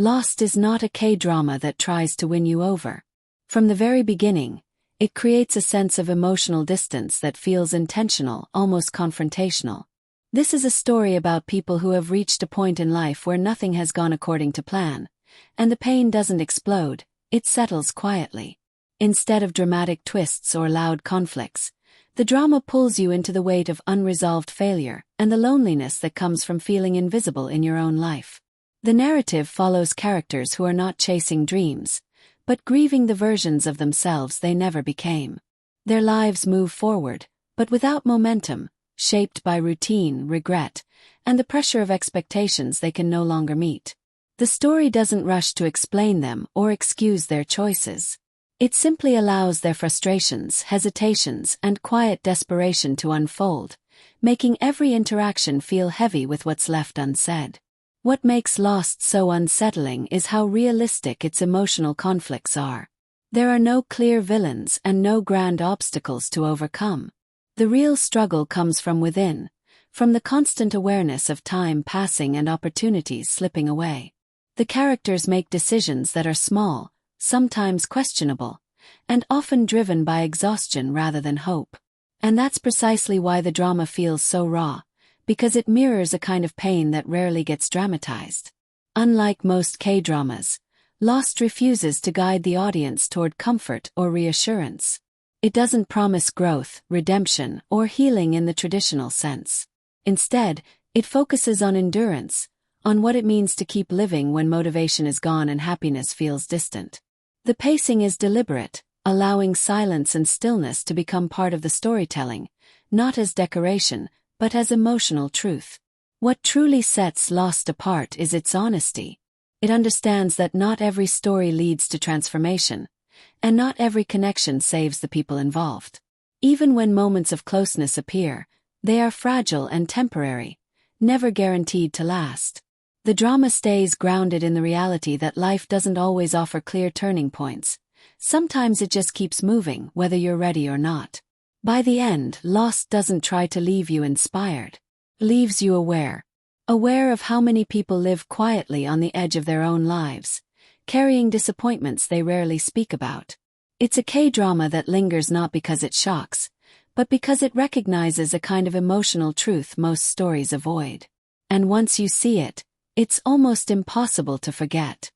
Lost is not a K-drama that tries to win you over. From the very beginning, it creates a sense of emotional distance that feels intentional, almost confrontational. This is a story about people who have reached a point in life where nothing has gone according to plan, and the pain doesn't explode, it settles quietly. Instead of dramatic twists or loud conflicts, the drama pulls you into the weight of unresolved failure and the loneliness that comes from feeling invisible in your own life. The narrative follows characters who are not chasing dreams, but grieving the versions of themselves they never became. Their lives move forward, but without momentum, shaped by routine, regret, and the pressure of expectations they can no longer meet. The story doesn't rush to explain them or excuse their choices. It simply allows their frustrations, hesitations, and quiet desperation to unfold, making every interaction feel heavy with what's left unsaid. What makes Lost so unsettling is how realistic its emotional conflicts are. There are no clear villains and no grand obstacles to overcome. The real struggle comes from within, from the constant awareness of time passing and opportunities slipping away. The characters make decisions that are small, sometimes questionable, and often driven by exhaustion rather than hope. And that's precisely why the drama feels so raw, because it mirrors a kind of pain that rarely gets dramatized. Unlike most K-dramas, Lost refuses to guide the audience toward comfort or reassurance. It doesn't promise growth, redemption, or healing in the traditional sense. Instead, it focuses on endurance, on what it means to keep living when motivation is gone and happiness feels distant. The pacing is deliberate, allowing silence and stillness to become part of the storytelling, not as decoration, but as emotional truth. What truly sets Lost apart is its honesty. It understands that not every story leads to transformation, and not every connection saves the people involved. Even when moments of closeness appear, they are fragile and temporary, never guaranteed to last. The drama stays grounded in the reality that life doesn't always offer clear turning points. Sometimes it just keeps moving, whether you're ready or not. By the end, Lost doesn't try to leave you inspired. It leaves you aware. Aware of how many people live quietly on the edge of their own lives, carrying disappointments they rarely speak about. It's a K-drama that lingers not because it shocks, but because it recognizes a kind of emotional truth most stories avoid. And once you see it, it's almost impossible to forget.